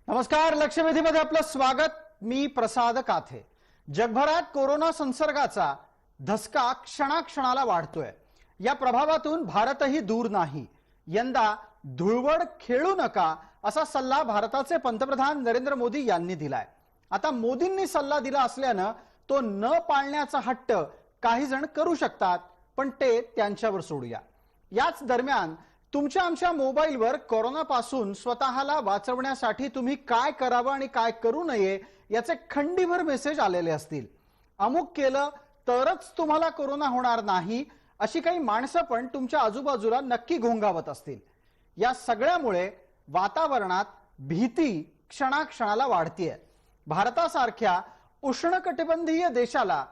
नमस्कार, लक्षवेधीमध्ये आपलं स्वागत. मी प्रसाद काथे. जगभरात कोरोना संसर्गाचा धसका क्षणाक्षणाला वाढतोय. या प्रभावातून भारतही दूर नाही. यंदा धुळवड खेळू नका असा सल्ला भारताचे पंतप्रधान नरेंद्र मोदी यांनी दिलाय. आता मोदींनी सल्ला दिला असल्यानं तो न पाळण्याचा हट्ट काही जण करू शकतात, पण ते त्यांच्यावर सोडूया. याच दरम्यान तुमच्या आमच्या मोबाईलवर कोरोनापासून स्वतःला वाचवण्यासाठी तुम्ही काय करावं आणि काय करू नये याचे खंडीभर मेसेज आलेले असतील. अमुक केलं तरच तुम्हाला कोरोना होणार नाही अशी काही माणसं पण तुमच्या आजूबाजूला नक्की घोंगावत असतील. या सगळ्यामुळे वातावरणात भीती क्षणाक्षणाला वाढतीये. भारतासारख्या उष्णकटिबंधीय देशाला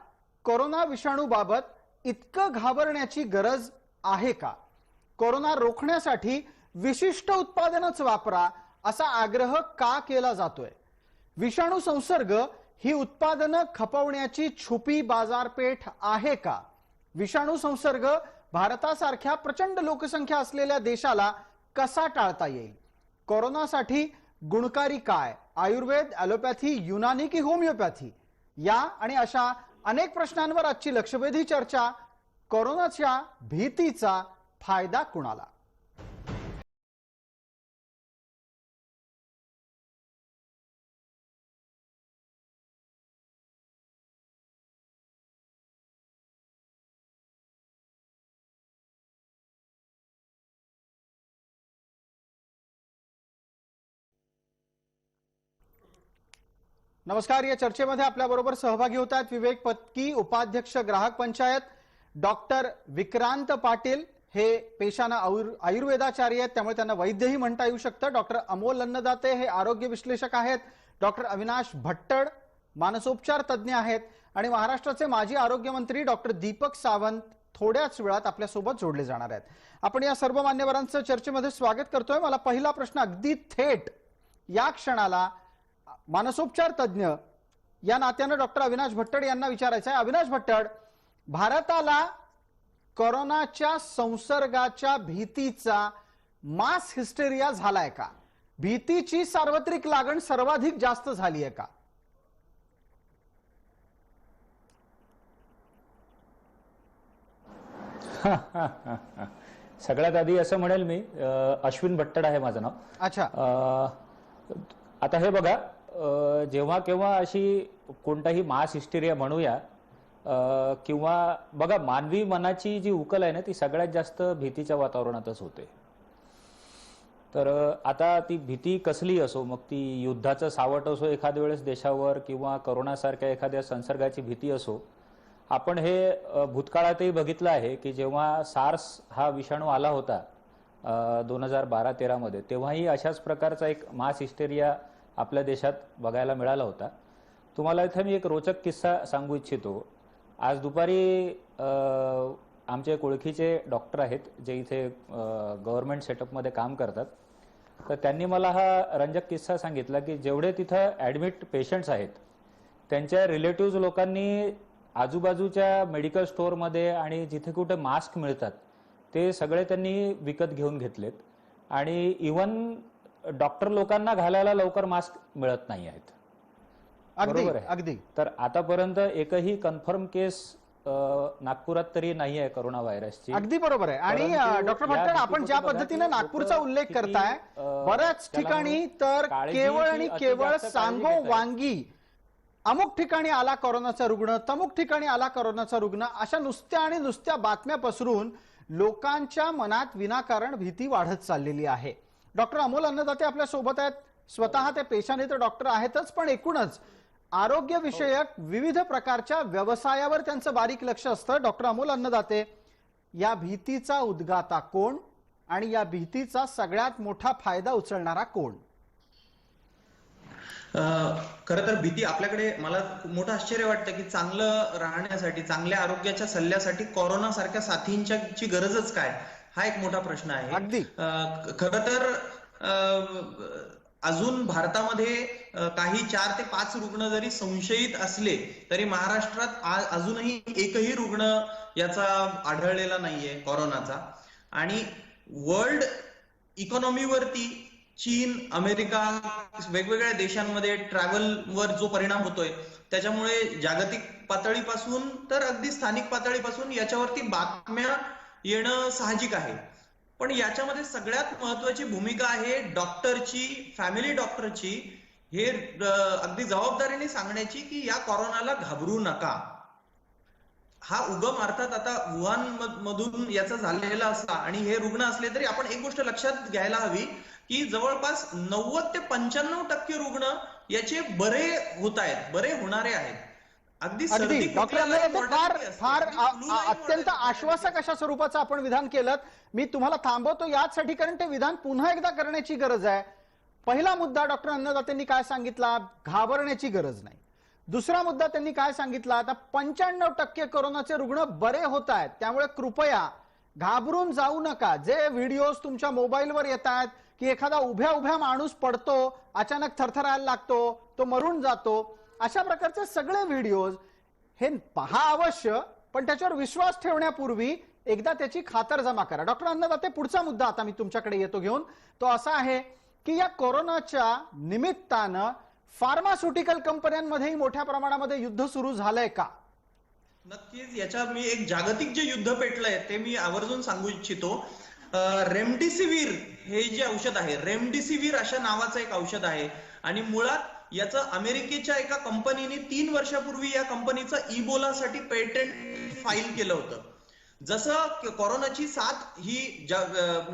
कोरोना विषाणूबाबत इतकं घाबरण्याची गरज आहे का? कोरोना रोखण्यासाठी विशिष्ट उत्पादनच वापरा असा आग्रह का केला जातोय? विषाणू संसर्ग ही उत्पादनं खपवण्याची छुपी बाजारपेठ आहे का? विषाणू संसर्ग भारतासारख्या प्रचंड लोकसंख्या असलेल्या देशाला कसा टाळता येईल? कोरोनासाठी गुणकारी काय? आयुर्वेद, ॲलोपॅथी, युनानी की होमिओपॅथी? या आणि अशा अनेक प्रश्नांवर आजची लक्षवेधी चर्चा. कोरोनाच्या भीतीचा फायदा कुणाला? नमस्कार. या चर्चेमध्ये आपल्याबरोबर सहभागी होत आहेत विवेक पत्की, उपाध्यक्ष ग्राहक पंचायत, डॉक्टर विक्रांत पाटील, हे पेशानं आयुर्वेदाचार्य आहेत त्यामुळे त्यांना वैद्यही म्हणता येऊ शकतं. डॉक्टर अमोल अन्नदाते हे आरोग्य विश्लेषक आहेत. डॉक्टर अविनाश भट्टड मानसोपचार तज्ज्ञ आहेत आणि महाराष्ट्राचे माजी आरोग्यमंत्री डॉक्टर दीपक सावंत थोड्याच वेळात आपल्यासोबत जोडले जाणार आहेत. आपण या सर्व मान्यवरांचं चर्चेमध्ये स्वागत करतोय. मला पहिला प्रश्न अगदी थेट या क्षणाला मानसोपचार तज्ज्ञ या नात्यानं डॉक्टर अविनाश भट्टड यांना विचारायचं आहे. अविनाश भट्टड, भारताला कोरोनाच्या संसर्गाच्या भीतीचा मास हिस्टेरिया झालाय का? भीतीची सार्वत्रिक लागण सर्वाधिक जास्त झाली आहे का? सगळ्यात आधी असं म्हणेल मी, अश्विन भट्टड आहे माझं नाव. अच्छा. आता हे बघा, जेव्हा केव्हा अशी कोणताही मास हिस्टेरिया म्हणूया किंवा बघा, मानवी मनाची जी उकल आहे ना ती सगळ्यात जास्त भीतीच्या वातावरणातच होते. तर आता ती भीती कसली असो, मग ती युद्धाचं सावट असो एखाद्या वेळेस देशावर किंवा कोरोनासारख्या एखाद्या संसर्गाची भीती असो. आपण हे भूतकाळातही बघितलं आहे की जेव्हा सार्स हा विषाणू आला होता 2012-13 मध्ये, तेव्हाही अशाच प्रकारचा एक मास हिस्टेरिया आपल्या देशात बघायला मिळाला होता. तुम्हाला इथे मी एक रोचक किस्सा सांगू इच्छितो. आज दुपारी आमचे ओळखीचे डॉक्टर आहेत जे इथे गव्हर्नमेंट सेटअपमध्ये काम करतात. तर त्यांनी मला हा रंजक किस्सा सांगितला की जेवढे तिथं ॲडमिट पेशंट्स आहेत त्यांच्या रिलेटिव्ह लोकांनी आजूबाजूच्या मेडिकल स्टोअरमध्ये आणि जिथे कुठे मास्क मिळतात ते सगळे त्यांनी विकत घेऊन घेतलेत. आणि इवन डॉक्टर लोकांना घालायला लवकर मास्क मिळत नाही आहेत. बरोबर आहे अगदी. तर आतापर्यंत एकही कन्फर्म केस नागपुरात तरी नाही आहे कोरोना व्हायरसची. अगदी बरोबर आहे. आणि डॉक्टर भट्टड, आपण ज्या पद्धतीने नागपूरचा उल्लेख करताय, बऱ्याच ठिकाणी तर केवळ आणि केवळ सांगो वांगी अमुक ठिकाणी आला कोरोनाचा रुग्ण, तमुक ठिकाणी आला कोरोनाचा रुग्ण, अशा नुसत्या आणि नुसत्या बातम्या पसरून लोकांच्या मनात विनाकारण भीती वाढत चाललेली आहे. डॉक्टर अमोल अन्नदाते आपल्या सोबत आहेत. स्वतः ते पेशाने तर डॉक्टर आहेतच, पण एकूणच आरोग्य विषयक विविध प्रकारच्या व्यवसायावर त्यांचं बारीक लक्ष असतं. डॉक्टर अमोल अन्नदाते, या भीतीचा उद्गाता कोण आणि या भीतीचा सगळ्यात मोठा फायदा उचलणारा कोण? खरं तर भीती आपल्याकडे, मला मोठं आश्चर्य वाटतं की चांगलं राहण्यासाठी, चांगल्या आरोग्याच्या सल्ल्यासाठी कोरोना सारख्या साथींची गरजच काय, हा एक मोठा प्रश्न आहे. अगदी. खरं तर अजून भारतामध्ये काही 4 ते 5 रुग्ण जरी संशयित असले तरी महाराष्ट्रात अजूनही एकही रुग्ण याचा आढळलेला नाहीये कोरोनाचा. आणि वर्ल्ड इकॉनॉमीवरती चीन, अमेरिका, वेगवेगळ्या देशांमध्ये ट्रॅव्हलवर जो परिणाम होतोय त्याच्यामुळे जागतिक पातळीपासून तर अगदी स्थानिक पातळीपासून याच्यावरती बातम्या येणं साहजिक आहे. पण याच्यामध्ये सगळ्यात महत्वाची भूमिका आहे डॉक्टरची, फॅमिली डॉक्टरची, हे अगदी जबाबदारीने सांगण्याची की या कोरोनाला घाबरू नका. हा उगम अर्थात आता वुहान मधून याचा झालेला असला आणि हे रुग्ण असले तरी आपण एक गोष्ट लक्षात घ्यायला हवी की जवळपास 90 ते 95% रुग्ण याचे बरे होत आहेत, बरे होणारे आहेत. अगदी अगदी सर्दी डॉक्टर खोकल्यालाही फार mortality असते, फार अगदी फ्लूलाही अत्यंत mortality आश्वासक अशा स्वरूपाचं आपण विधान केलं. मी तुम्हाला थांबवतो याचसाठी कारण ते विधान पुन्हा एकदा करण्याची गरज आहे. पहिला मुद्दा डॉक्टर अन्नदातेंनी काय सांगितला, घाबरण्याची गरज नाही. दुसरा मुद्दा त्यांनी काय सांगितला, आता 95% कोरोनाचे रुग्ण बरे होत आहेत, त्यामुळे कृपया घाबरून जाऊ नका. जे व्हिडिओज तुमच्या मोबाईलवर येत आहेत की एखादा उभ्या उभ्या माणूस पडतो, अचानक थरथरायला लागतो, तो मरून जातो, अशा प्रकारचे सगळे व्हिडिओज हे पहा अवश्य, पण त्याच्यावर विश्वास ठेवण्यापूर्वी एकदा त्याची खातरजमा करा. डॉक्टर अन्नदाते, पुढचा मुद्दा आता मी तुमच्याकडे येतो घेऊन, तो असा आहे की या कोरोनाच्या निमित्तानं फार्मास्युटिकल कंपन्यांमध्येही मोठ्या प्रमाणामध्ये युद्ध सुरू झालंय का? नक्कीच. याच्या मी एक जागतिक जे युद्ध पेटलंय ते मी आवर्जून सांगू इच्छितो. रेमडेसिवीर हे जे औषध आहे, रेमडेसिवीर अशा नावाचं एक औषध आहे आणि मुळात याचं अमेरिकेच्या एका कंपनीने 3 वर्षापूर्वी या कंपनीचं इबोलासाठी पेटंट फाईल केलं होतं. जसं कोरोनाची साथ ही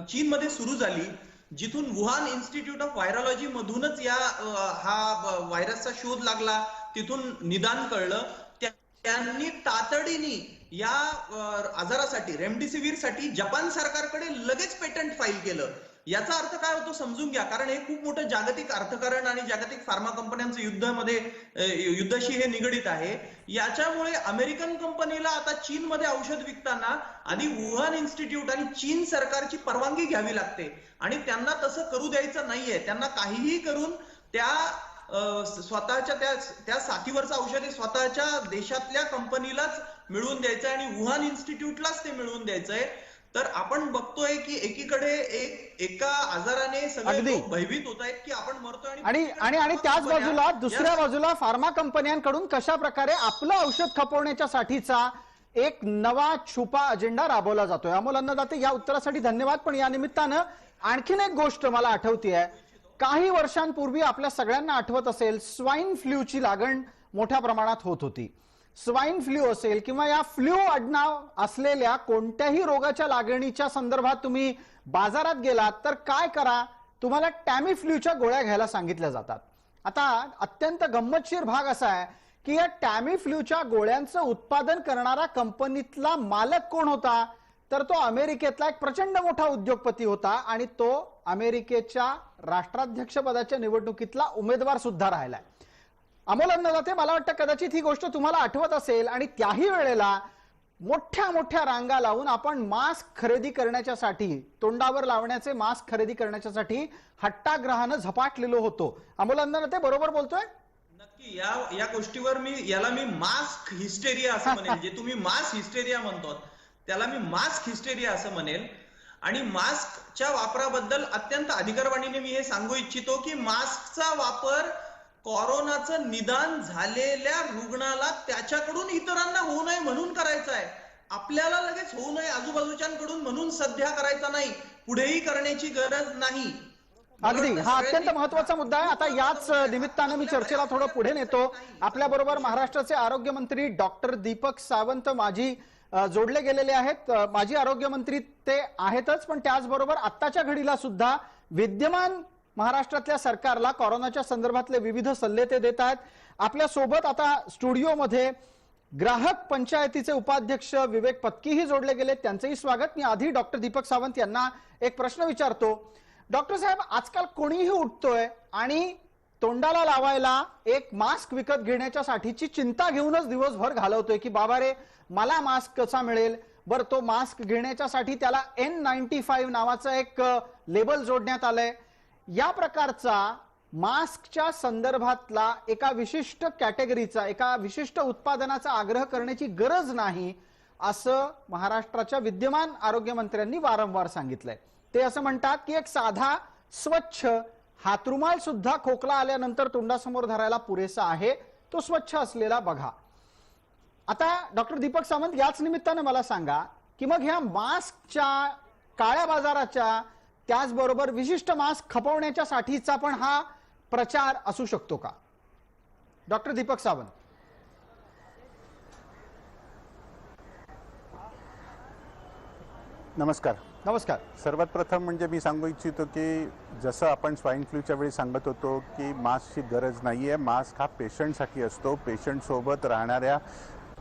चीनमध्ये सुरू झाली, जिथून वुहान इन्स्टिट्यूट ऑफ व्हायरॉलॉजी मधूनच हा व्हायरसचा शोध लागला, तिथून निदान कळलं, त्यांनी तातडीने या आजारासाठी, रेमडेसिवीर साठी जपान सरकारकडे लगेच पेटंट फाईल केलं. याचा अर्थ काय होतो समजून घ्या, कारण हे खूप मोठं जागतिक अर्थकारण आणि जागतिक फार्मा कंपन्यांचं युद्धाशी हे निगडीत आहे. याच्यामुळे अमेरिकन कंपनीला आता चीनमध्ये औषध विकताना आधी वुहान इन्स्टिट्यूट आणि चीन सरकारची परवानगी घ्यावी लागते आणि त्यांना तसं करू द्यायचं नाहीये. त्यांना काहीही करून त्या स्वतःच्या त्या साथीवरचं औषध हे स्वतःच्या देशातल्या कंपनीलाच मिळवून द्यायचंय आणि वुहान इन्स्टिट्यूटलाच ते मिळवून द्यायचंय. तर आपण बघतोय की एकीकडे एका आजाराने सगळे लोक भयभीत होत आहेत की आपण मरतोय आणि त्याच बाजूला दुसऱ्या बाजूला फार्मा कंपन्यांकडून कशा प्रकारे आपलं औषध खपवण्याच्या साठीचा एक नवा छुपा अजेंडा राबवला जातोय. अमोल अन्नदाते, या उत्तरासाठी धन्यवाद. पण या निमित्तानं आणखीन एक गोष्ट मला आठवतीये. काही वर्षांपूर्वी आपल्या सगळ्यांना आठवत असेल, स्वाईन फ्लूची लागण मोठ्या प्रमाणात होत होती. स्वाईन फ्लू असेल किंवा या फ्लू आडनाव असलेल्या कोणत्याही रोगाच्या लागणीच्या संदर्भात तुम्ही बाजारात गेलात तर काय करा, तुम्हाला टॅमीफ्लूच्या गोळ्या घ्यायला सांगितल्या जातात. आता अत्यंत गंमतशीर भाग असा आहे की या टॅमीफ्लूच्या गोळ्यांचं उत्पादन करणारा कंपनीतला मालक कोण होता, तर तो अमेरिकेतला एक प्रचंड मोठा उद्योगपती होता आणि तो अमेरिकेच्या राष्ट्राध्यक्षपदाच्या निवडणुकीतला उमेदवार सुद्धा राहिलाय. अमोल अन्नदाते, मला वाटतं कदाचित ही गोष्ट तुम्हाला आठवत असेल आणि त्याही वेळेला मोठ्या मोठ्या रांगा लावून आपण मास्क खरेदी करण्याच्यासाठी, तोंडावर लावण्याचे मास्क खरेदी करण्याच्यासाठी हट्टाग्रहानं झपाटलेलो होतो. अमोल अन्नदाते, बरोबर बोलतोय? नक्की. या गोष्टीवर याला मी मास्क हिस्टेरिया असं म्हणेल. जे तुम्ही मास्क हिस्टेरिया म्हणतो त्याला मी मास्क हिस्टेरिया असं म्हणेल. आणि मास्कच्या वापराबद्दल अत्यंत अधिकारवाणीने मी हे सांगू इच्छितो की मास्कचा वापर कोरोनाचं निदान झालेल्या रुग्णाला त्याच्याकडून इतरांना होऊ नये म्हणून करायचा आहे. आपल्याला लगेच होऊ नये आजूबाजूच्यांकडून म्हणून सध्या करायचा नाही, पुढेही करण्याची गरज नाही. अगदी, हा अत्यंत महत्वाचा मुद्दा आहे. आता याच निमित्तानं मी चर्चेला थोडं पुढे नेतो. आपल्या बरोबर महाराष्ट्राचे आरोग्य मंत्री डॉक्टर दीपक सावंत माजी जोडले गेलेले आहेत. माजी आरोग्य मंत्री ते आहेतच, पण त्याचबरोबर आत्ताच्या घडीला सुद्धा विद्यमान महाराष्ट्रातल्या सरकारला कोरोनाच्या संदर्भातले विविध सल्ले ते देत आहेत. आपल्या सोबत आता स्टुडिओमध्ये ग्राहक पंचायतीचे उपाध्यक्ष विवेक पत्कीही जोडले गेले, त्यांचंही स्वागत. मी आधी डॉक्टर दीपक सावंत यांना एक प्रश्न विचारतो. डॉक्टर साहेब, आजकाल कोणीही उठतोय आणि तोंडाला लावायला एक मास्क विकत घेण्याच्या साठीची चिंता घेऊनच दिवसभर घालवतोय की बाबा रे, मला मास्क कसा मिळेल. बरं, तो मास्क घेण्याच्यासाठी त्याला N95 नावाचं एक लेबल जोडण्यात आलंय. या प्रकारचा मास्कच्या संदर्भातला एका विशिष्ट कॅटेगरीचा, एका विशिष्ट उत्पादनाचा आग्रह करण्याची गरज नाही असं महाराष्ट्राच्या विद्यमान आरोग्य मंत्र्यांनी वारंवार सांगितलंय. ते असं म्हणतात की एक साधा, स्वच्छ हातरुमाल सुद्धा खोकला आल्यानंतर तोंडासमोर धरायला पुरेसा आहे, तो स्वच्छ असलेला बघा. आता डॉक्टर दीपक सावंत, याच निमित्तानं मला सांगा की मग ह्या मास्कच्या, काळ्या बाजाराच्या, त्याचबरोबर विशिष्ट मास्क खपवण्याच्या साठीचा पण हा प्रचार असू शकतो का? डॉक्टर दीपक सावंत. नमस्कार. नमस्कार. सर्वात प्रथम म्हणजे मी सांगू इच्छितो की जसं आपण स्वाईन फ्लूच्या वेळी सांगत होतो की मास्कची गरज नाही आहे, मास्क हा पेशंटसाठी असतो, पेशंटसोबत राहणाऱ्या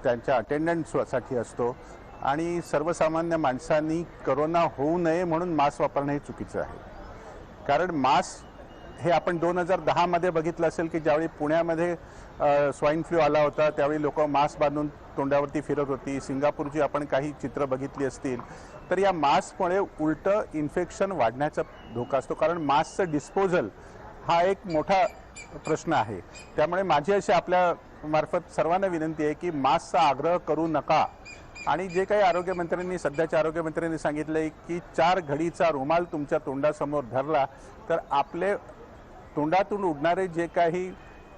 त्यांच्या अटेंडंटसाठी असतो आणि सर्वसामान्य माणसांनी करोना होऊ नये म्हणून मास्क वापरणं हे चुकीचं आहे. कारण मास्क हे आपण 2010 मध्ये बघितलं असेल की ज्यावेळी पुण्यामध्ये स्वाईन फ्लू आला होता त्यावेळी लोक मास्क बांधून तोंडावरती फिरत होती. सिंगापूरची आपण काही चित्र बघितली असतील तर या मास्कमुळे उलटं इन्फेक्शन वाढण्याचा धोका असतो, कारण मास्कचं डिस्पोजल हा एक मोठा प्रश्न आहे. त्यामुळे माझी अशी आपल्या मार्फत सर्वांना विनंती आहे की मास्कचा आग्रह करू नका. आणि जे काही आरोग्यमंत्र्यांनी, सध्याच्या आरोग्यमंत्र्यांनी सांगितलंय की 4 घडीचा रुमाल तुमच्या तोंडासमोर धरला तर आपले तोंडातून उडणारे जे काही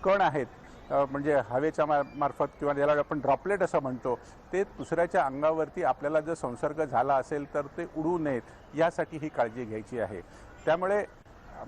कण आहेत, म्हणजे हवेच्या मार्फत किंवा ज्याला आपण ड्रॉपलेट असं म्हणतो, ते दुसऱ्याच्या अंगावरती आपल्याला जर संसर्ग झाला असेल तर ते उडू नयेत, यासाठी ही काळजी घ्यायची आहे. त्यामुळे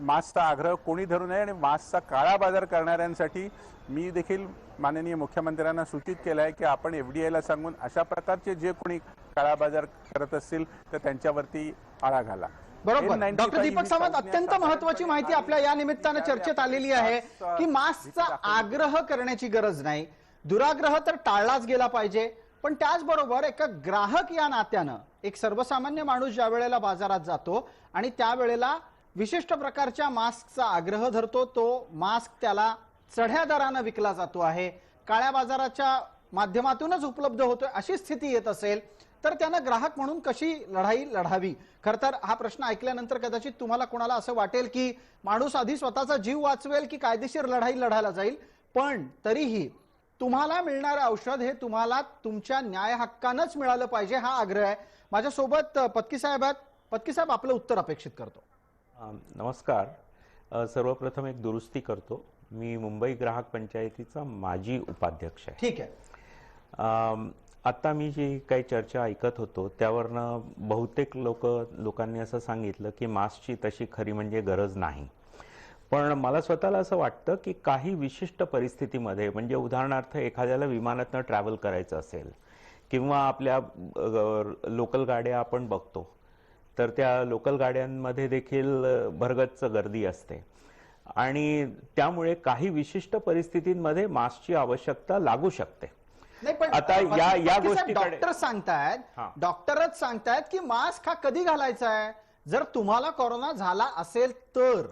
मास्कचा आग्रह कोणी धरू नये आणि मास्कचा काळा बाजार करणाऱ्यांसाठी मी देखील माननीय मुख्यमंत्र्यांना सूचित केलं आहे की आपण FDIला सांगून अशा प्रकारचे जे कोणी काळा बाजार करत असतील तर त्यांच्यावरती आळा घाला. बरोबर. डॉक्टर दीपक सावंत, अत्यंत महत्वाची माहिती आपल्या या निमित्तानं चर्चेत आलेली आहे की मास्कचा आग्रह करण्याची गरज नाही, दुराग्रह तर टाळलाच गेला पाहिजे. पण त्याचबरोबर एका ग्राहक या नात्यानं, एक सर्वसामान्य माणूस ज्या वेळेला बाजारात जातो आणि त्यावेळेला विशिष्ट प्रकारच्या मास्कचा आग्रह धरतो, तो मास्क त्याला चढ्या दरानं विकला जातो आहे, काळ्या बाजाराच्या माध्यमातूनच उपलब्ध होतोय, अशी स्थिती येत असेल तर त्यानं ग्राहक म्हणून कशी लढाई लढावी? खर तर हा प्रश्न ऐकल्यानंतर कदाचित तुम्हाला कोणाला असं वाटेल की माणूस आधी स्वतःचा जीव वाचवेल की कायदेशीर लढाई लढायला जाईल. पण तरीही तुम्हाला मिळणारं औषध हे तुम्हाला तुमच्या न्याय हक्कानंच मिळालं पाहिजे, हा आग्रह आहे. माझ्यासोबत पत्की साहेब आहेत. पत्की साहेब, आपलं उत्तर अपेक्षित करतो. नमस्कार. सर्वप्रथम एक दुरुस्ती करतो. मी मुंबई ग्राहक पंचायतीचा माजी उपाध्यक्ष आहे. ठीक आहे. आता मी जी काही चर्चा ऐकत होतो त्यावरनं बहुतेक लोकांनी असं सांगितलं की मास्कची तशी खरी म्हणजे गरज नाही. पण मला स्वतःला असं वाटतं की काही विशिष्ट परिस्थितीमध्ये, म्हणजे उदाहरणार्थ एखाद्याला विमानातनं ट्रॅव्हल करायचं असेल किंवा आपल्या लोकल गाड्या आपण बघतो तर त्या लोकल गाड्यांमध्ये देखील भरगच्च गर्दी असते आणि त्यामुळे काही विशिष्ट परिस्थितींमध्ये मास्कची आवश्यकता लागू शकते. नाही, पण आता या गोष्टीकडे डॉक्टर सांगतायत, डॉक्टरच सांगतायत की मास्क हा कधी घालायचा आहे, जर तुम्हाला कोरोना झाला असेल तर.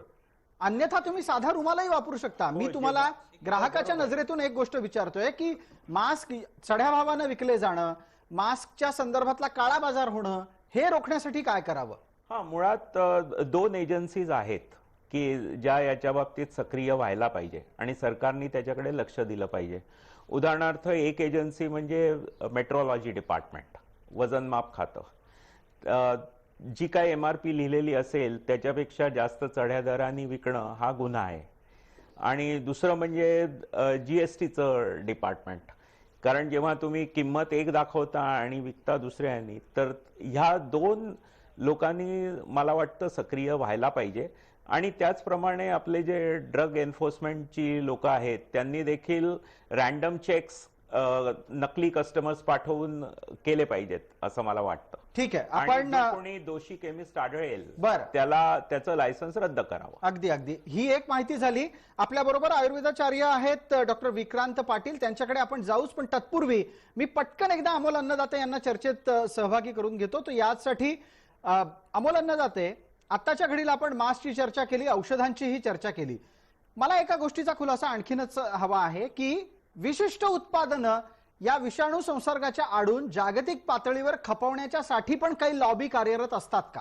अन्यथा तुम्ही साधा रुमालही वापरू शकता. मी तुम्हाला ग्राहकाच्या नजरेतून एक गोष्ट विचारतोय की मास्क चढ्या भावानं विकले जाणं, मास्कच्या संदर्भातला काळा बाजार होणं, हे रोखण्यासाठी काय करावं? मुळात 2 एजन्सीज आहेत की ज्या याच्या बाबतीत सक्रिय व्हायला पाहिजे आणि सरकारने त्याच्याकडे लक्ष दिलं पाहिजे. उदाहरणार्थ एक एजन्सी म्हणजे मेट्रोलॉजी डिपार्टमेंट, वजनमाप खातं. जी काय MRP लिहिलेली असेल त्याच्यापेक्षा जास्त चढ्या दराने विकणं हा गुन्हा आहे. आणि दुसरं म्हणजे GSTचं डिपार्टमेंट, कारण जेव्हा तुम्ही किंमत एक दाखवता आणि विकता दुसऱ्यानी, तर ह्या 2 लोकांनी मला वाटतं सक्रिय व्हायला पाहिजे. आणि त्याचप्रमाणे आपले जे ड्रग एन्फोर्समेंटची लोक आहेत त्यांनी देखील रॅन्डम चेक्स नकली कस्टमर्स पाठवून केले पाहिजेत असं मला वाटतं. ठीक आहे. आपण कोणी दोषी केमिस्ट आढळेल बरं, त्याला त्याचं लायसन्स रद्द करावं. अगदी ही एक माहिती झाली. आपल्या बरोबर आयुर्वेदाचार्य आहेत डॉक्टर विक्रांत पाटील, त्यांच्याकडे आपण जाऊच. पण तत्पूर्वी मी पटकन एकदा अमोल अन्नदाते यांना चर्चेत सहभागी करून घेतो. तो यासाठी अमोल अन्नदाते, आताच्या घडीला आपण मास्कची चर्चा केली, औषधांचीही चर्चा केली. मला एका गोष्टीचा खुलासा आणखीनच हवा आहे की विशिष्ट उत्पादनं या विषाणू संसर्गाच्या आडून जागतिक पातळीवर खपवण्याच्यासाठी पण काही लॉबी कार्यरत असतात का?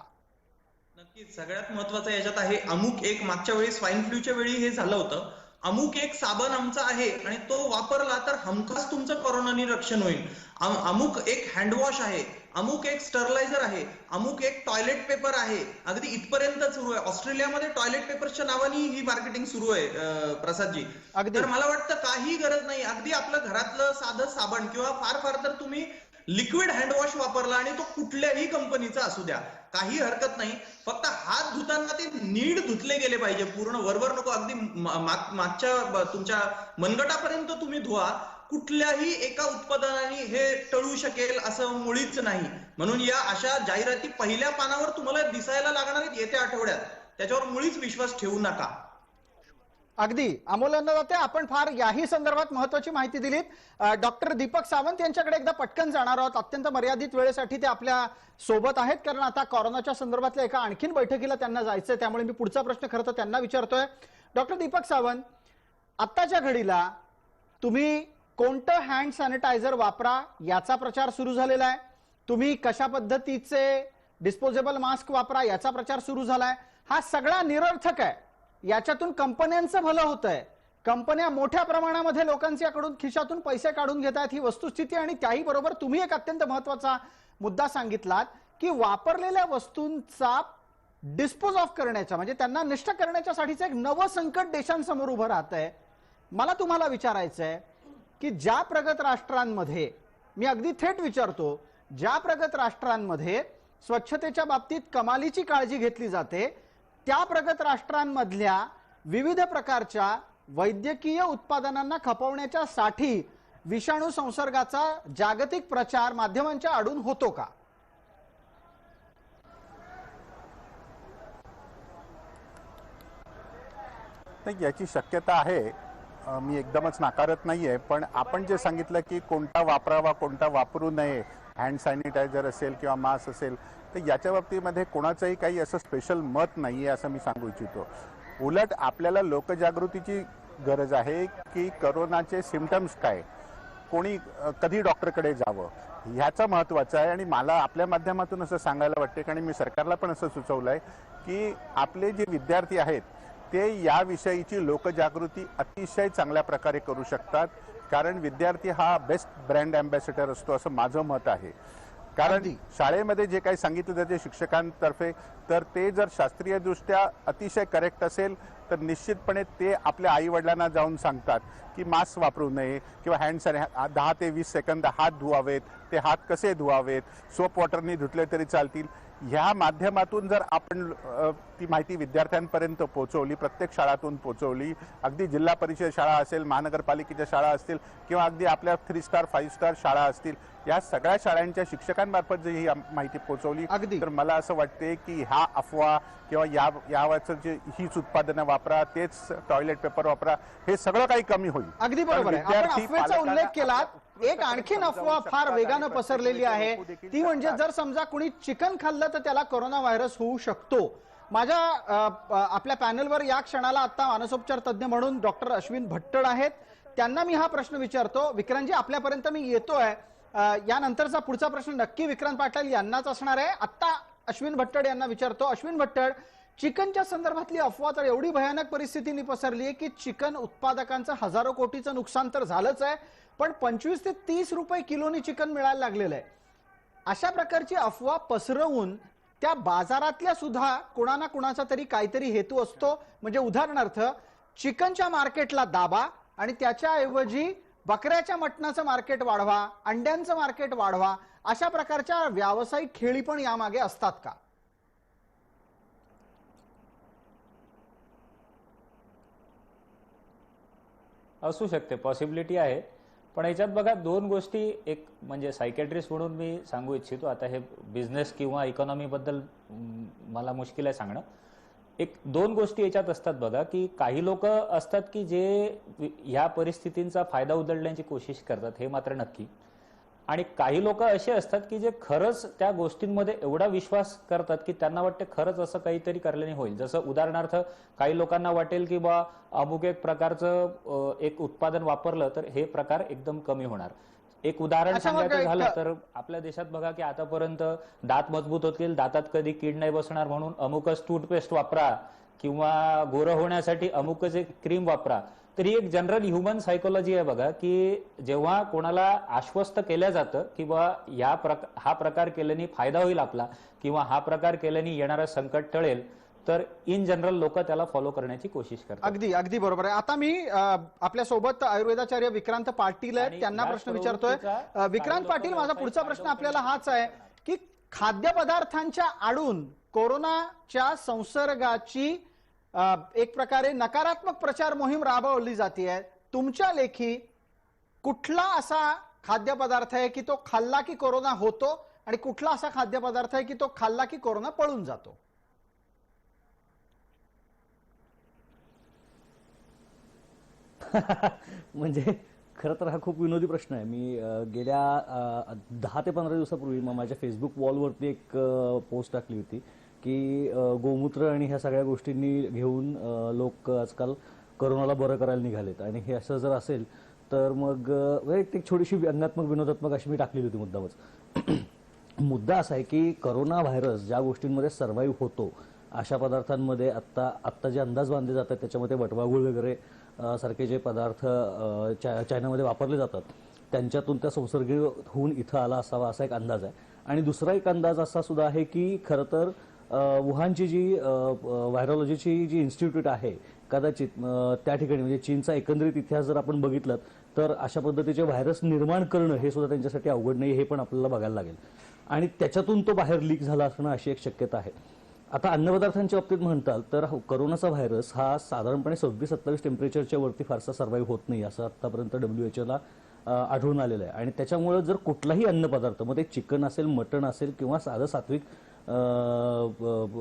नक्कीच. सगळ्यात महत्वाचं याच्यात आहे, अमुक एक मागच्या वेळी स्वाईन फ्लूच्या वेळी हे झालं होतं, अमुक एक साबण आमचा आहे आणि तो वापरला तर हमखास तुमचं कोरोनानी रक्षण होईल, अमुक एक हँडवॉश आहे अमुक एक स्टरलायझर आहे, अमुक एक टॉयलेट पेपर आहे, अगदी इथपर्यंत सुरू आहे. ऑस्ट्रेलियामध्ये टॉयलेट पेपरच्या नावाने ही मार्केटिंग सुरू आहे प्रसादजी. अगदी. तर मला वाटतं काही गरज नाही, अगदी आपलं घरातलं साधं साबण किंवा फार फार तर तुम्ही लिक्विड हँडवॉश वापरला आणि तो कुठल्याही कंपनीचा असू द्या, काही हरकत नाही. फक्त हात धुताना ते नीट धुतले गेले पाहिजे, पूर्ण वरवर नको, अगदी मागच्या तुमच्या मनगटापर्यंत तुम्ही धुवा. कुठल्याही एका उत्पादनाने हे टळू शकेल असं मुळीच नाही. म्हणून या अशा जाहिराती पहिल्या पानावर तुम्हाला दिसायला लागणार आहेत येत्या आठवड्यात, त्याच्यावर मुळीच विश्वास ठेवू नका. अगदी. अमोल अन्नदाते, आपण फार याही संदर्भात महत्वाची माहिती दिलीत. डॉक्टर दीपक सावंत यांच्याकडे एकदा पटकन जाणार आहोत. अत्यंत मर्यादित वेळेसाठी ते आपल्या सोबत आहेत, कारण आता कोरोनाच्या संदर्भातल्या एका आणखीन बैठकीला त्यांना जायचंय. त्यामुळे मी पुढचा प्रश्न खरं तर त्यांना विचारतोय. डॉक्टर दीपक सावंत, आत्ताच्या घडीला तुम्ही कोणतं हँड सॅनिटायझर वापरा याचा प्रचार सुरू झालेला आहे, तुम्ही कशा पद्धतीचे डिस्पोजेबल मास्क वापरा याचा प्रचार सुरू झालाय. हा सगळा निरर्थक आहे. याच्यातून कंपन्यांचं भलं होतंय. कंपन्या मोठ्या प्रमाणामध्ये लोकांच्याकडून खिशातून पैसे काढून घेत आहेत, ही वस्तुस्थिती. आणि त्याही बरोबर तुम्ही एक अत्यंत महत्वाचा मुद्दा सांगितलात की वापरलेल्या वस्तूंचा डिस्पोज ऑफ करण्याचा, म्हणजे त्यांना नष्ट करण्याच्यासाठीचं एक नवं संकट देशांसमोर उभं राहत आहे. मला तुम्हाला विचारायचंय की ज्या प्रगत राष्ट्रांमध्ये, मी अगदी थेट विचारतो, ज्या प्रगत राष्ट्रांमध्ये स्वच्छतेच्या बाबतीत कमालीची काळजी घेतली जाते, त्या प्रगत राष्ट्रांमधल्या विविध प्रकारच्या वैद्यकीय उत्पादनांना खपवण्याच्या साठी विषाणू संसर्गाचा जागतिक प्रचार माध्यमांच्या आडून होतो का? नाही, याची शक्यता आहे, मी एकदमच नाकारत नाहीये. पण आपण जे सांगितलं की कोणता वापरावा कोणता वापरू नये, हँड सॅनिटायझर असेल किंवा मास्क असेल, तर याच्या बाबतीमध्ये कोणाचंही काही असं स्पेशल मत नाही आहे असं मी सांगू इच्छितो. उलट आपल्याला लोकजागृतीची गरज आहे की करोनाचे सिम्पटम्स काय, कोणी कधी डॉक्टरकडे जावं, ह्याचं महत्त्वाचं आहे. आणि मला आपल्या माध्यमातून असं सांगायला वाटते, कारण मी सरकारला पण असं सुचवलं आहे की आपले जे विद्यार्थी आहेत ते याविषयीची लोकजागृती अतिशय चांगल्या प्रकारे करू शकतात. कारण विद्यार्थी हा बेस्ट ब्रँड अँबॅसेडर असतो असं माझं मत आहे. कारण शाळेमध्ये जे काही सांगितलं जाते शिक्षकांतर्फे, तर ते जर शास्त्रीयदृष्ट्या अतिशय करेक्ट असेल तर निश्चितपणे ते आपल्या आई वडिलांना जाऊन सांगतात की मास्क वापरू नये किंवा हँड 10 ते 20 सेकंद हात धुवावेत, ते हात कसे धुवावेत, सोप वॉटरनी धुतले तरी चालतील. ह्या माध्यमातून जर आपण ती माहिती विद्यार्थ्यांपर्यंत पोहोचवली, प्रत्येक शाळातून पोहोचवली, अगदी जिल्हा परिषद शाळा असेल, महानगरपालिकेच्या शाळा असतील किंवा अगदी आपल्या 3 स्टार 5 स्टार शाळा असतील, या सगळ्या शाळांच्या शिक्षकांमार्फत जर ही माहिती पोहोचवली तर मला असं वाटते की हा अफवा किंवा यावरचं जे हीच उत्पादनं वापरा, तेच टॉयलेट पेपर वापरा, हे सगळं काही कमी होईल. अगदी बरोबर आहे. आपण अफवेचा उल्लेख केला. एक आणखीन अफवा फार वेगानं पसरलेली आहे, ती म्हणजे जर समजा कुणी चिकन खाल्लं तर त्याला कोरोना व्हायरस होऊ शकतो. माझ्या आपल्या पॅनलवर या क्षणाला आता मानसोपचार तज्ञ म्हणून डॉक्टर अश्विन भट्टड आहेत. त्यांना मी हा प्रश्न विचारतो. विक्रांतजी, आपल्यापर्यंत मी येतोय. यानंतरचा पुढचा प्रश्न नक्की विक्रांत पाटील यांनाच असणार आहे. आता अश्विन भट्टड यांना विचारतो. अश्विन भट्टड, चिकनच्या संदर्भातली अफवा तर एवढी भयानक परिस्थितीने पसरली आहे की चिकन उत्पादकांचं हजारो कोटीचं नुकसान तर झालंच आहे, पण 25 ते 30 रुपये किलोनी चिकन मिळायला लागलेलं आहे. अशा प्रकारची अफवा पसरवून त्या बाजारातल्या सुद्धा कोणा ना कोणाचा तरी काहीतरी हेतू असतो. म्हणजे उदाहरणार्थ चिकनच्या मार्केटला दाबा आणि त्याच्याऐवजी बकऱ्याच्या मटणाचं मार्केट वाढवा, अंड्यांचं मार्केट वाढवा, अशा प्रकारच्या व्यावसायिक खेळी पण यामागे असतात का? असू शकते, पॉसिबिलिटी आहे. पण याच्यात बघा दोन गोष्टी, एक म्हणजे सायकॅट्रिस्ट म्हणून मी सांगू इच्छितो. आता हे बिझनेस किंवा इकॉनॉमी बद्दल मला मुश्किल आहे सांगणं. एक दोन गोष्टी याच्यात असतात बघा, की काही लोक असतात की जे ह्या परिस्थितींचा फायदा उधळण्याची कोशिश करतात, हे मात्र नक्की. आणि काही लोक असे असतात की जे खरंच त्या गोष्टींमध्ये एवढा विश्वास करतात की त्यांना वाटते खरंच असं काहीतरी करल्याने होईल. जसं उदाहरणार्थ काही लोकांना वाटेल की बा अमुक एक प्रकारचं एक उत्पादन वापरलं तर हे प्रकार एकदम कमी होणार. एक उदाहरण सांगायचं झालं तर आपल्या देशात बघा की आतापर्यंत दात मजबूत होतील, दातात कधी कीड नाही बसणार म्हणून अमुकच टूथपेस्ट वापरा किंवा गोरं होण्यासाठी अमुकच एक क्रीम वापरा. तरी एक जनरल ह्युमन सायकोलॉजी आहे बघा, की जेव्हा कोणाला आश्वस्त केलं जातं की बा हा प्रकार केल्याने फायदा होईल आपला किंवा हा प्रकार केल्याने येणारं संकट टळेल, तर इन जनरल लोक त्याला फॉलो करण्याची कोशिश करतात. अगदी अगदी बरोबर आहे. आता मी आपल्या सोबत आयुर्वेदाचार्य विक्रांत पाटील आहेत, आणि त्यांना या प्रश्न विचारतोय. प्रवृत्तीचा विक्रांत काही लोकं पाटील, माझा पुढचा व्यावसायिक प्रश्न फायदा आपल्याला हाच आहे की खाद्यपदार्थांच्या आडून कोरोनाच्या संसर्गाची एक प्रकारे नकारात्मक प्रचार मोहीम राबवली जाते. तुमच्या लेखी कुठला असा खाद्यपदार्थ आहे की तो खाल्ला की कोरोना होतो आणि कुठला असा खाद्यपदार्थ आहे की तो खाल्ला की कोरोना पळून जातो? म्हणजे खरं तर हा खूप विनोदी प्रश्न आहे. मी गेल्या 10 ते 15 दिवसापूर्वी माझ्या फेसबुक वॉलवरती एक पोस्ट टाकली होती की गोमूत्र आणि ह्या सगळ्या गोष्टींनी घेऊन लोक आजकाल करोनाला बरं करायला निघालेत आणि हे असं जर असेल तर मग एक छोटीशी व्यंगात्मक विनोदात्मक अशी मी टाकलेली होती मुद्दामच. मुद्दा असा आहे की करोना व्हायरस ज्या गोष्टींमध्ये सर्व्हाइव्ह होतो अशा पदार्थांमध्ये आत्ता जे अंदाज बांधले जातात त्याच्यामध्ये वटवाघूळ वगैरे सारखे जे पदार्थ चायनामध्ये वापरले जातात त्यांच्यातून त्या संसर्ग होऊन इथं आला असावा असा एक अंदाज आहे. आणि दुसरा एक अंदाज असा सुद्धा आहे की खरं तर वुहानची जी व्हायरॉलॉजीची जी इन्स्टिट्यूट आहे कदाचित त्या ठिकाणी म्हणजे चीनचा एकंदरीत इतिहास जर आपण बघितलं तर अशा पद्धतीचे व्हायरस निर्माण करणं हे सुद्धा त्यांच्यासाठी अवघड नाही, हे पण आपल्याला बघायला लागेल. आणि त्याच्यातून तो बाहेर लीक झाला असणं अशी एक शक्यता आहे. आता अन्नपदार्थांच्या बाबतीत म्हणताल तर करोनाचा व्हायरस हा साधारणपणे 26-27 टेम्परेचरच्या वरती फारसा सर्व्हाइव्ह होत नाही असं आतापर्यंत WHO आढळून आलेलं आहे. आणि त्याच्यामुळे जर कुठलाही अन्नपदार्थ मग ते चिकन असेल, मटण असेल किंवा साधं सात्विक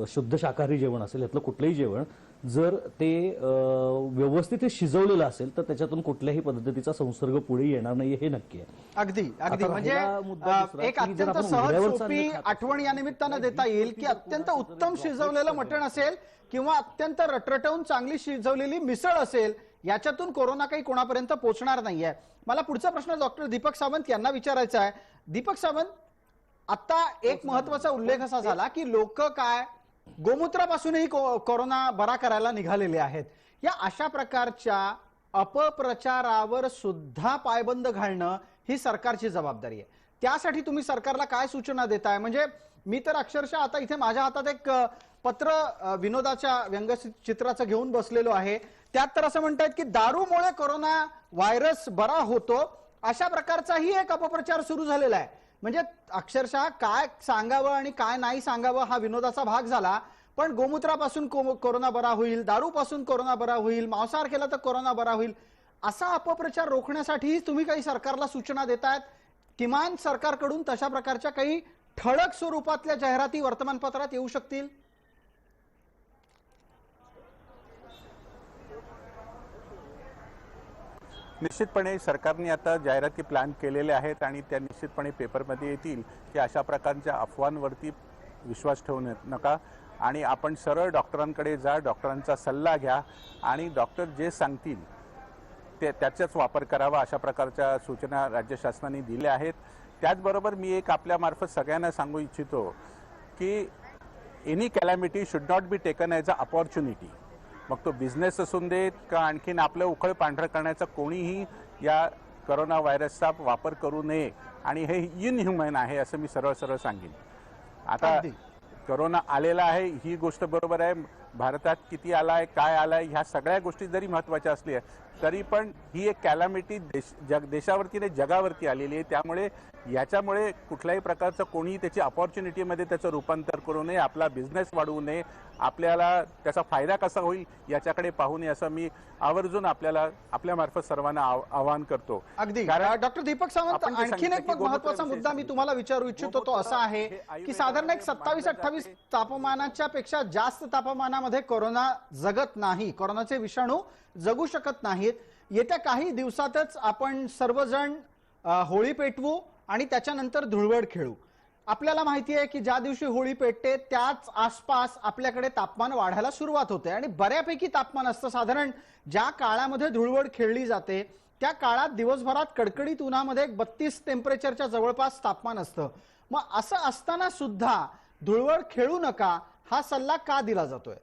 शुद्ध शाकाहारी जेवण असेल, यातलं कुठलंही जेवण जर ते व्यवस्थित शिजवलेलं असेल तर त्याच्यातून कुठल्याही पद्धतीचा संसर्ग पुढे येणार नाही हे नक्की आहे. अगदी अगदी. म्हणजे एक अत्यंत सहज सोपी आठवण या निमित्तानं देता येईल की अत्यंत उत्तम शिजवलेलं मटण असेल किंवा अत्यंत रटरटवून चांगली शिजवलेली मिसळ असेल, याच्यातून कोरोना काही कोणापर्यंत पोहोचणार नाहीये. मला पुढचा प्रश्न डॉक्टर दीपक सावंत यांना विचारायचा आहे. दीपक सावंत, आता एक महत्वाचा उल्लेख असा झाला की लोक काय गोमूत्रापासूनही कोरोना बरा करायला निघालेले आहेत. या अशा प्रकारच्या अपप्रचारावर सुद्धा पायबंद घालणं ही सरकारची जबाबदारी आहे. त्यासाठी तुम्ही सरकारला काय सूचना देताय? म्हणजे मी तर अक्षरशः आता इथे माझ्या हातात एक पत्र विनोदाच्या व्यंगचित्राचं घेऊन बसलेलो आहे. त्यात तर असं म्हणतायत की दारूमुळे कोरोना व्हायरस बरा होतो, अशा प्रकारचाही एक अपप्रचार सुरू झालेला आहे. म्हणजे अक्षरशः काय सांगावं आणि काय नाही सांगावं हा विनोदाचा भाग झाला. पण गोमूत्रापासून कोरोना बरा होईल, दारूपासून कोरोना बरा होईल, मांसाहार केला तर कोरोना बरा होईल, असा अपप्रचार रोखण्यासाठी तुम्ही काही सरकारला सूचना देतायत? किमान सरकारकडून तशा प्रकारच्या काही ठळक स्वरूपातल्या जाहिराती वर्तमानपत्रात येऊ शकतील? निश्चितपणे सरकारने आता जाहिराती प्लॅन केलेल्या आहेत आणि त्या निश्चितपणे पेपरमध्ये येतील की अशा प्रकारच्या अफवांवरती विश्वास ठेवू नका आणि आपण सरळ डॉक्टरांकडे जा, डॉक्टरांचा सल्ला घ्या आणि डॉक्टर जे सांगतील त्याचाच वापर करावा, अशा प्रकारच्या सूचना राज्य शासनाने दिल्या आहेत. त्याचबरोबर मी एक आपल्यामार्फत सगळ्यांना सांगू इच्छितो की any calamity should not be taken as a opportunity. मग तो बिझनेस असून देत का आणखीन आपलं उखळ पांढरं करण्याचा कोणीही या करोना व्हायरसचा वापर करू नये आणि हे इनह्युमन आहे असं मी सरळ सरळ सांगेन. आता करोना आलेला आहे ही गोष्ट बरोबर आहे, भारतात किती आलाय काय आलाय ह्या सगळ्या गोष्टी जरी महत्त्वाच्या असल्या तरी पण ही एक कॅलॅमिटी देशावरती नाही जगावरती आलेली आहे. त्यामुळे याच्यामुळे कुठल्याही प्रकारचं कोणीही त्याची अपॉर्च्युनिटीमध्ये त्याचं रूपांतर करू नये, आपला बिझनेस वाढवू नये, आपल्याला त्याचा फायदा कसा होईल याच्याकडे पाहू नये असं मी आवर्जून आपल्यामार्फत सर्वांना आवाहन करतो. अगदी. डॉक्टर दीपक सावंत, आणखीन एक महत्वाचा मुद्दा मी तुम्हाला विचारू इच्छितो तो असा आहे की साधारण एक 27-28 तापमानाच्या पेक्षा जास्त तापमानामध्ये कोरोना जगत नाही, कोरोनाचे विषाणू जगू शकत नाहीत. येत्या काही दिवसातच आपण सर्वजण होळी पेटवू आणि त्याच्यानंतर धुळवड खेळू. आपल्याला माहिती आहे की ज्या दिवशी होळी पेटते त्याच आसपास आपल्याकडे तापमान वाढायला सुरुवात होते आणि बऱ्यापैकी तापमान असतं. साधारण ज्या काळामध्ये धुळवड खेळली जाते त्या काळात दिवसभरात कडकडीत उन्हामध्ये 32 टेम्परेचरच्या जवळपास तापमान असतं. मग असं असताना सुद्धा धुळवड खेळू नका हा सल्ला का दिला जातोय?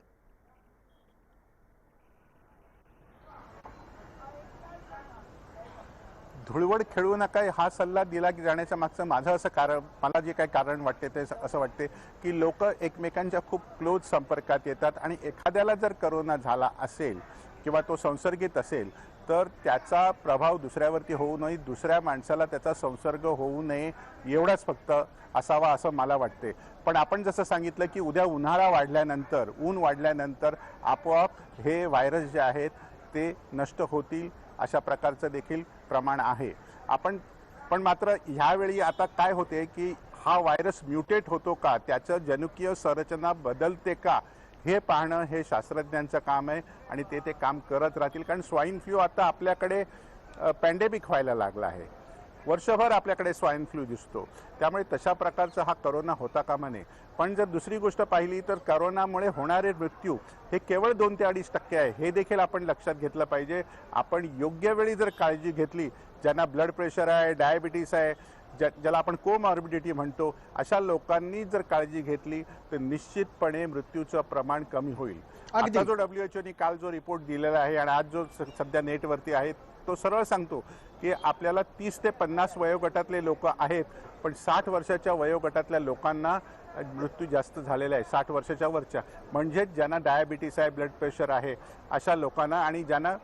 धुळवड खेळू नका हा सल्ला दिला जाण्याच्या मागचं माझं असं कारण, मला जे काही कारण वाटते ते असं वाटते की लोक एकमेकांच्या खूप क्लोज संपर्कात येतात आणि एखाद्याला जर करोना झाला असेल किंवा तो संसर्गित असेल तर त्याचा प्रभाव दुसऱ्यावरती होऊ नये, दुसऱ्या माणसाला त्याचा संसर्ग होऊ नये एवढाच फक्त असावा असं मला वाटते. पण आपण जसं सांगितलं की उद्या उन्हाळा वाढल्यानंतर, ऊन वाढल्यानंतर आपोआप हे व्हायरस जे आहेत ते नष्ट होतील अशा प्रकारचं देखील प्रमाण आहे. पण मात्र ह्यावेळी आता काय होते की हा व्हायरस म्युटेट होतो का, त्याचं जनुकीय संरचना बदलते का हे पाहणं हे शास्त्रज्ञांचं काम आहे आणि ते काम करत राहतील. कारण स्वाईन फ्लू आता आपल्याकडे पॅन्डेमिक व्हायला लागला आहे. वर्षभर आपल्याकडे स्वाईन फ्लू दिसतो. त्यामुळे तशा प्रकारचा हा करोना होता कामा नये. पण जर दुसरी गोष्ट पाहिली तर करोनामुळे होणारे मृत्यू हे केवळ 2 ते 2.5% आहे. हे देखील आपण लक्षात घेतलं पाहिजे. आपण योग्य वेळी जर काळजी घेतली, ज्यांना ब्लड प्रेशर आहे, डायबिटीस आहे, ज्याला आपण कोमॉर्बिडिटी म्हणतो, अशा लोकांनी जर काळजी घेतली तर निश्चितपणे मृत्यूचं प्रमाण कमी होईल. आता जो WHO ने काल जो रिपोर्ट दिलेला आहे आणि आज जो सध्या नेटवरती आहे तो सरळ सांगतो की आपल्याला 30 ते 50 वयोगटातले लोक आहेत, पण 60 वर्षाच्या वयोगटातल्या लोकांना मृत्यू जास्त झालेला आहे. 60 वर्षाच्या वरच्या म्हणजे ज्यांना डायबिटीस आहे, ब्लड प्रेशर आहे, अशा लोकांना आणि ज्यांना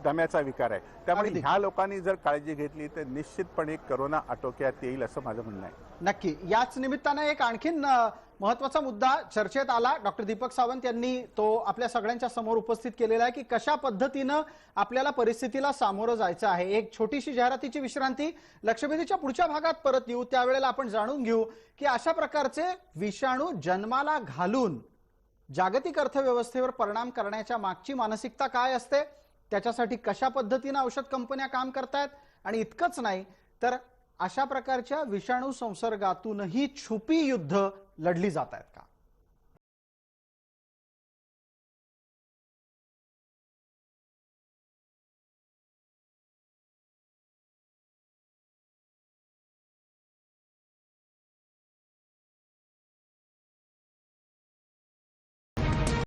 दम्याचा विकार आहे. त्यामुळे ह्या लोकांनी जर काळजी घेतली तर निश्चितपणे करोना आटोक्यात येईल असं माझं म्हणणं आहे. नक्की. याच निमित्तानं एक आणखीन महत्वाचा मुद्दा चर्चेत आला. डॉक्टर दीपक सावंत यांनी तो आपल्या सगळ्यांच्या समोर उपस्थित केलेला आहे की कशा पद्धतीनं आपल्याला परिस्थितीला सामोरं जायचं आहे. एक छोटीशी जाहिरातीची विश्रांती. लक्षवेधीच्या पुढच्या भागात परत येऊ, त्यावेळेला आपण जाणून घेऊ की अशा प्रकारचे विषाणू जन्माला घालून जागतिक अर्थव्यवस्थेवर परिणाम करण्याच्या मागची मानसिकता काय असते, त्याच्यासाठी कशा पद्धतीने औषध कंपन्या काम करतायत आणि इतकंच नाही तर अशा प्रकारच्या विषाणू संसर्गातूनही छुपी युद्ध लढली जात आहेत का.